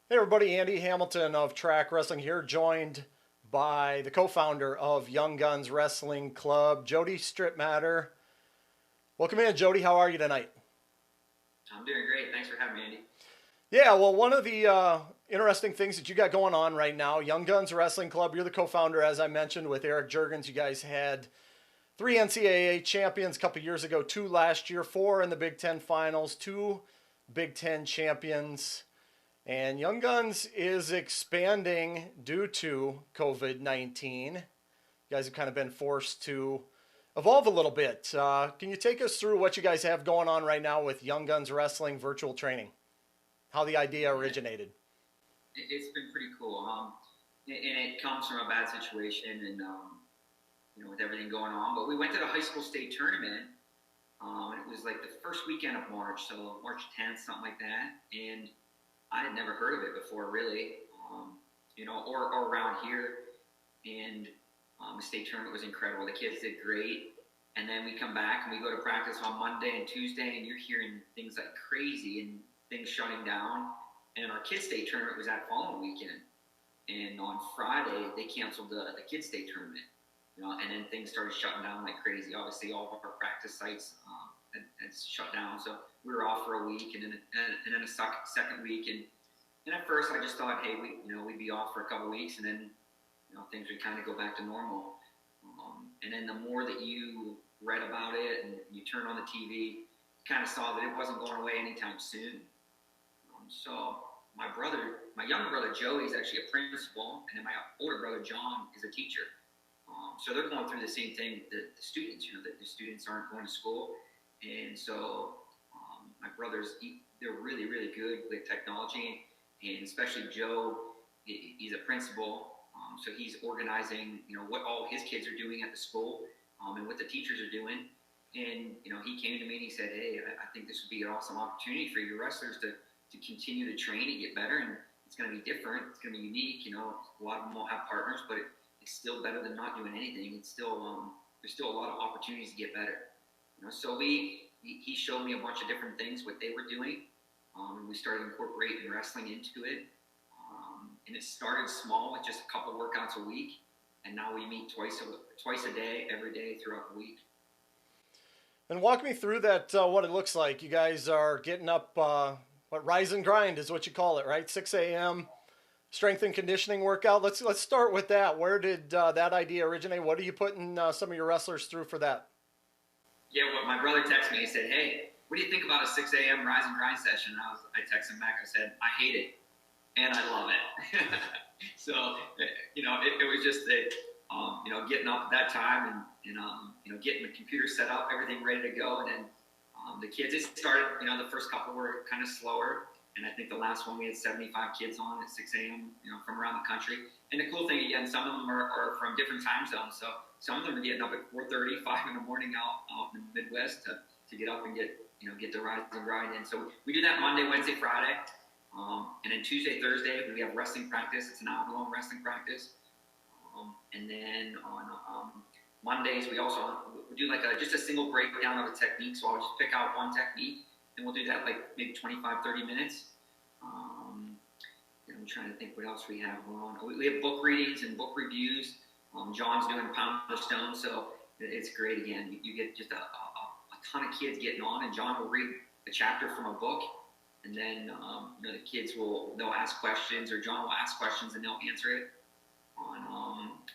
Hey everybody, Andy Hamilton of Track Wrestling here, joined by the co-founder of Young Guns Wrestling Club, Jody Strittmatter. Welcome in, Jody. How are you tonight? I'm doing great. Thanks for having me, Andy. Yeah, well, one of the interesting things that you got going on right now, Young Guns Wrestling Club. You're the co-founder, as I mentioned, with Eric Juergens. You guys had three NCAA champions a couple years ago, two last year, four in the Big Ten finals, two Big Ten champions. And Young Guns is expanding due to COVID 19. You guys have kind of been forced to evolve a little bit. Can you take us through what you guys have going on right now with Young Guns Wrestling virtual training? How the idea Yeah, originated? it's been pretty cool. And it comes from a bad situation, and with everything going on. But we went to the high school state tournament. It was like the first weekend of March, so March 10th, something like that. And I had never heard of it before, really. Or around here. And the state tournament was incredible. The kids did great. And then we come back and we go to practice on Monday and Tuesday, and you're hearing things like crazy and things shutting down. And our kids' state tournament was that following weekend. And on Friday, they canceled the kids' state tournament. And then things started shutting down like crazy. Obviously, all of our practice sites had shut down. So we were off for a week, and then a second week. And at first, I just thought, hey, we'd be off for a couple of weeks, and then things would kind of go back to normal. And then the more that you read about it and you turn on the TV, you kind of saw that it wasn't going away anytime soon. So my younger brother Joey is actually a principal, and then my older brother John is a teacher. So they're going through the same thing. The students, that the students aren't going to school, and so my brothers, they're really, really good with technology, and especially Joe, he's a principal, so he's organizing, what all his kids are doing at the school, and what the teachers are doing. And he came to me and he said, "Hey, I think this would be an awesome opportunity for your wrestlers to continue to train and get better, and it's going to be different. It's going to be unique. A lot of them won't have partners, but it's still better than not doing anything. It's still there's still a lot of opportunities to get better. So he showed me a bunch of different things what they were doing, and we started incorporating wrestling into it. And it started small with just a couple workouts a week, and now we meet twice a day, every day throughout the week. And walk me through that, what it looks like. You guys are getting up, what rise and grind is what you call it, right? 6 a.m. strength and conditioning workout. Let's start with that. Where did that idea originate? What are you putting some of your wrestlers through for that? Yeah, well, my brother texted me. He said, "Hey, what do you think about a 6 a.m. rise and grind session?" I texted him back. I said, "I hate it, and I love it." So, it was just that, getting up at that time and getting the computer set up, everything ready to go. And then the kids, it started, the first couple were kind of slower. And I think the last one we had 75 kids on at 6 a.m., from around the country. And the cool thing, again, some of them are from different time zones. So some of them are getting up at 4:30, 5 in the morning out in the Midwest to get up and get the rise and grind in. So we do that Monday, Wednesday, Friday. And then Tuesday, Thursday, we have wrestling practice. It's an hour-long wrestling practice. And then on Mondays, we do like just a single breakdown of a technique. So I'll just pick out one technique, and we'll do that like maybe 25, 30 minutes. And I'm trying to think what else we have going on. We have book readings and book reviews. John's doing Pound of Stone, so it's great. Again, you get just a ton of kids getting on, and John will read a chapter from a book. And then, the kids they'll ask questions, or John will ask questions and they'll answer it.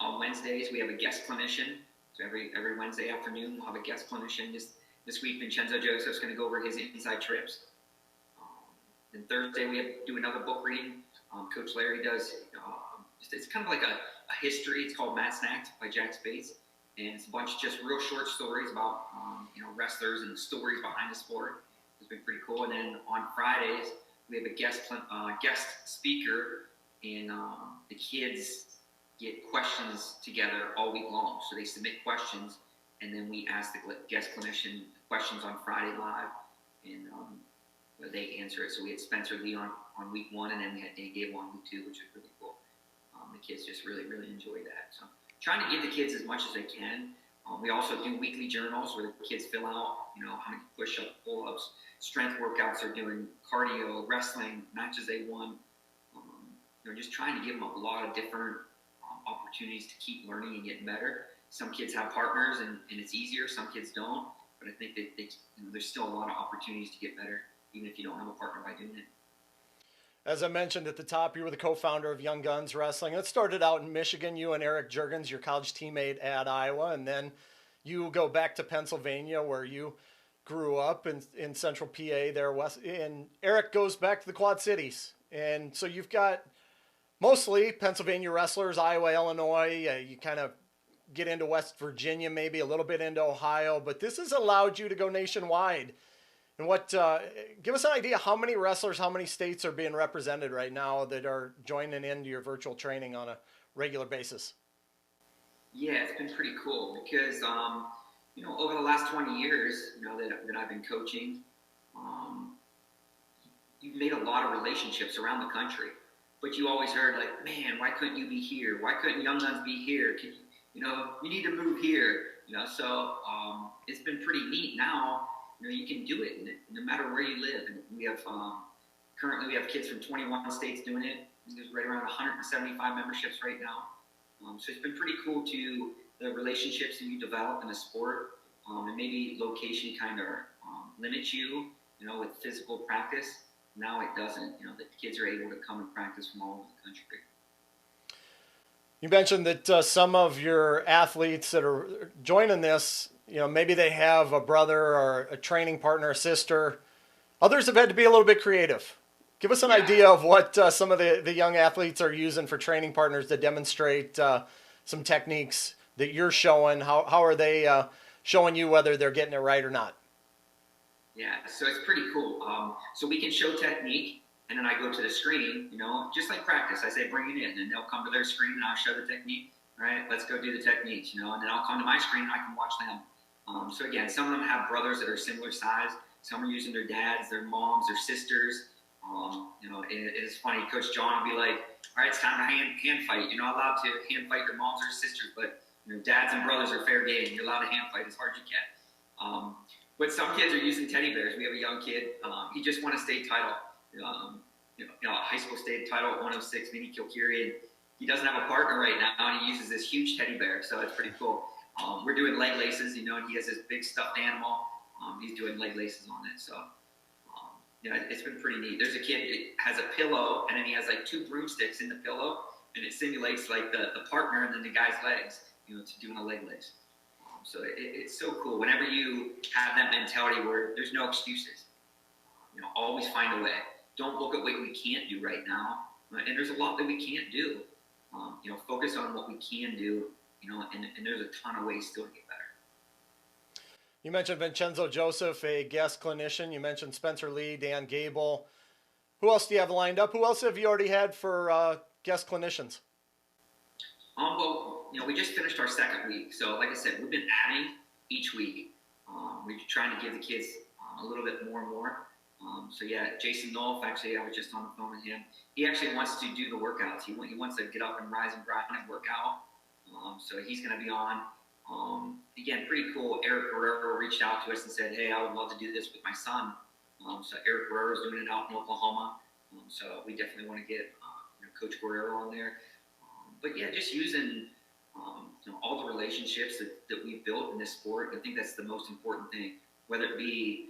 On Wednesdays, we have a guest clinician. So every Wednesday afternoon, we'll have a guest clinician. This week, Vincenzo Joseph's going to go over his inside trips. Then Thursday, we do another book reading. Coach Larry does, it's kind of like a history. It's called Matt Snacked by Jack Spates. And it's a bunch of just real short stories about, wrestlers and stories behind the sport. It's been pretty cool. And then on Fridays, we have a guest speaker, and the kids get questions together all week long. So they submit questions, and then we ask the guest clinician questions on Friday live, and they answer it. So we had Spencer Lee on week 1, and then we had Dave Gable on week 2, which was really cool. The kids just really, really enjoy that. So trying to give the kids as much as they can. We also do weekly journals where the kids fill out, how many push-ups, pull-ups, strength workouts they're doing, cardio, wrestling, matches they won. just trying to give them a lot of different opportunities to keep learning and getting better. Some kids have partners and it's easier. Some kids don't. But I think that there's still a lot of opportunities to get better, even if you don't have a partner by doing it. As I mentioned at the top, you were the co-founder of Young Guns Wrestling. It started out in Michigan, you and Eric Juergens, your college teammate at Iowa, and then you go back to Pennsylvania where you grew up in central PA there, west, and Eric goes back to the Quad Cities. And so you've got mostly Pennsylvania wrestlers, Iowa, Illinois, you kind of get into West Virginia, maybe a little bit into Ohio, but this has allowed you to go nationwide. And give us an idea how many wrestlers, how many states are being represented right now that are joining into your virtual training on a regular basis? Yeah, it's been pretty cool because, over the last 20 years, that I've been coaching, you've made a lot of relationships around the country, but you always heard like, man, why couldn't you be here? Why couldn't Young Guns be here? You need to move here, so it's been pretty neat now. You can do it no matter where you live. And we have, currently we have kids from 21 states doing it. There's right around 175 memberships right now. So it's been pretty cool to the relationships that you develop in the sport. And maybe location kind of limits you, with physical practice. Now it doesn't, the kids are able to come and practice from all over the country. You mentioned that some of your athletes that are joining this, maybe they have a brother or a training partner, a sister. Others have had to be a little bit creative. Give us an idea of what some of the young athletes are using for training partners to demonstrate some techniques that you're showing. How are they showing you whether they're getting it right or not? Yeah, so it's pretty cool. So we can show technique, and then I go to the screen, just like practice. I say, bring it in, and they'll come to their screen, and I'll show the technique. All right, let's go do the techniques, and then I'll come to my screen, and I can watch them. So again, some of them have brothers that are similar size. Some are using their dads, their moms, their sisters. It's funny. Coach John will be like, "All right, it's time to hand fight. You're not allowed to hand fight your moms or sisters, but dads and brothers are fair game. You're allowed to hand fight as hard as you can." But some kids are using teddy bears. We have a young kid. He just won a state title. A high school state title at 106 mini Kilkiri. And he doesn't have a partner right now, and he uses this huge teddy bear. So it's pretty cool. We're doing leg laces, and he has this big stuffed animal. He's doing leg laces on it. So, it's been pretty neat. There's a kid that has a pillow, and then he has like 2 broomsticks in the pillow, and it simulates like the partner and then the guy's legs, to doing a leg lace. So it's so cool. Whenever you have that mentality where there's no excuses, always find a way. Don't look at what we can't do right now. And there's a lot that we can't do. Focus on what we can do, and there's a ton of ways still to get better. You mentioned Vincenzo Joseph, a guest clinician. You mentioned Spencer Lee, Dan Gable. Who else do you have lined up? Who else have you already had for guest clinicians? We just finished our second week. So like I said, we've been adding each week. We're trying to give the kids a little bit more and more. Jason Nolf, actually, I was just on the phone with him. He actually wants to do the workouts. He wants to get up and rise and grind and work out. So he's going to be on. Again, pretty cool. Eric Guerrero reached out to us and said, hey, I would love to do this with my son. So Eric Guerrero is doing it out in Oklahoma. So we definitely want to get Coach Guerrero on there. Just using all the relationships that we've built in this sport. I think that's the most important thing, whether it be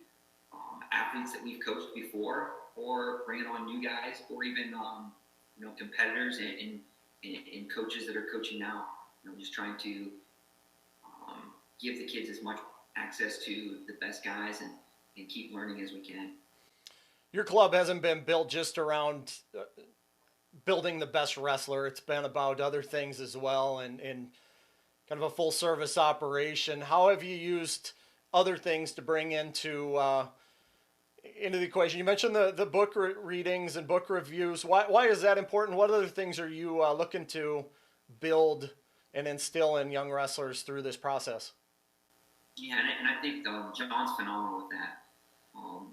athletes that we've coached before or bringing on new guys or even competitors and coaches that are coaching now. Just trying to give the kids as much access to the best guys and keep learning as we can. Your club hasn't been built just around building the best wrestler. It's been about other things as well and kind of a full service operation. How have you used other things to bring into the equation? You mentioned the book readings and book reviews. Why is that important? What other things are you looking to build and instill in young wrestlers through this process? Yeah, and I think John's phenomenal with that.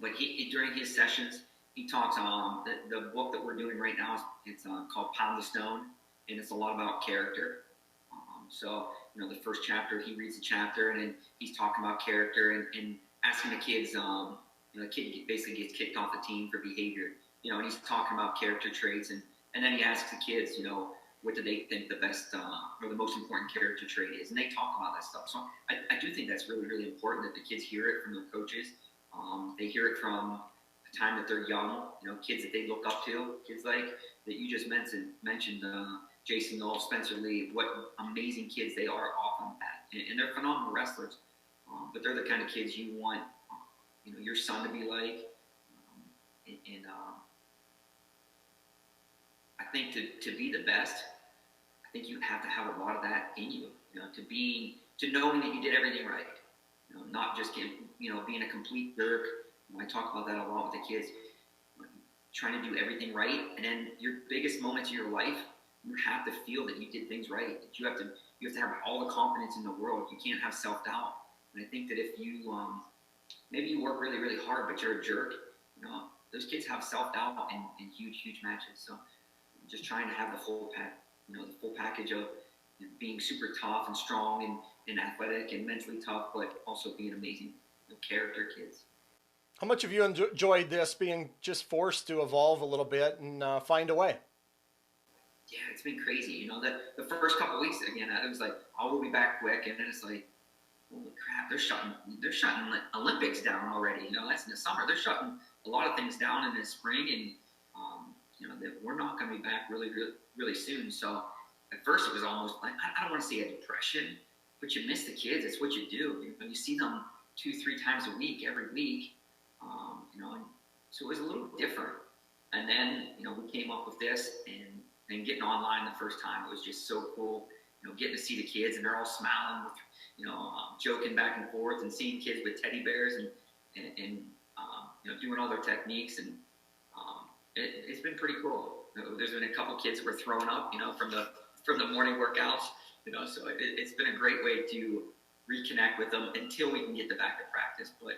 But he during his sessions, he talks the book that we're doing right now it's called Pound the Stone, and it's a lot about character. The first chapter, he reads a chapter, and then he's talking about character and asking the kids. The kid basically gets kicked off the team for behavior. And he's talking about character traits and And then he asks the kids, what do they think the best or the most important character trait is, and they talk about that stuff. So I do think that's really, really important that the kids hear it from their coaches. They hear it from the time that they're young, kids that they look up to, kids like that you just mentioned Jason Knoll, Spencer Lee, what amazing kids they are off on that. And they're phenomenal wrestlers, but they're the kind of kids you want, your son to be like. I think to be the best, I think you have to have a lot of that in you, to knowing that you did everything right, not just being a complete jerk. I talk about that a lot with the kids, trying to do everything right, and then your biggest moments of your life, you have to feel that you did things right. That you have to have all the confidence in the world. You can't have self-doubt. And I think that if you maybe you work really, really hard, but you're a jerk, those kids have self-doubt in huge, huge matches. So just trying to have the full package of being super tough and strong and athletic and mentally tough, but also being amazing character kids. How much have you enjoyed this, being just forced to evolve a little bit and find a way? Yeah, it's been crazy. The first couple of weeks, again, it was like, oh, we'll be back quick. And then it's like, holy crap, they're shutting like Olympics down already. That's in the summer. They're shutting a lot of things down in the spring. And, that we're not going to be back really, really, really soon. So at first it was almost like, I don't want to say a depression, but you miss the kids. It's what you do. You see them 2-3 times a week, every week. And so it was a little different. And then, we came up with this and getting online the first time, it was just so cool, getting to see the kids and they're all smiling, joking back and forth, and seeing kids with teddy bears and doing all their techniques. And it's been pretty cool. There's been a couple kids that were throwing up, from the morning workouts, so it's been a great way to reconnect with them until we can get back to practice. But,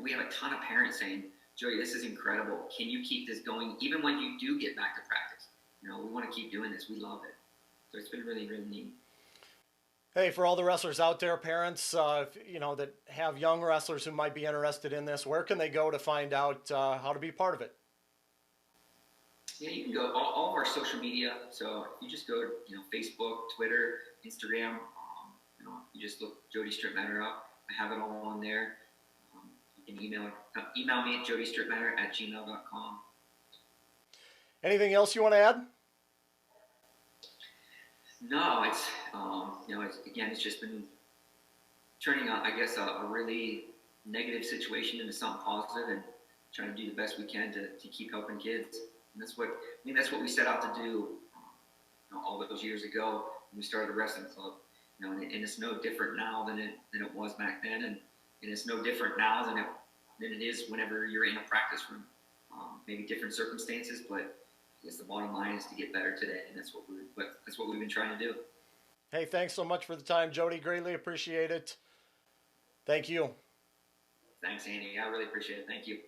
we have a ton of parents saying, Jody, this is incredible. Can you keep this going even when you do get back to practice? We want to keep doing this. We love it. So it's been really, really neat. Hey, for all the wrestlers out there, parents, that have young wrestlers who might be interested in this, where can they go to find out how to be part of it? Yeah, you can go all of our social media. So you just go to Facebook, Twitter, Instagram. You just look Jody Strittmatter up. I have it all on there. You can email me at jodystrittmatter@gmail.com. Anything else you want to add? No, it's it's just been turning out, I guess, a really negative situation into something positive, and trying to do the best we can to keep helping kids. And that's what we set out to do all those years ago when we started the wrestling club. And it's no different now than it was back then, and it's no different now than it is whenever you're in a practice room. Maybe different circumstances, but I guess the bottom line is to get better today, and that's what we've been trying to do. Hey, thanks so much for the time, Jody. Greatly appreciate it. Thank you. Thanks, Andy. I really appreciate it. Thank you.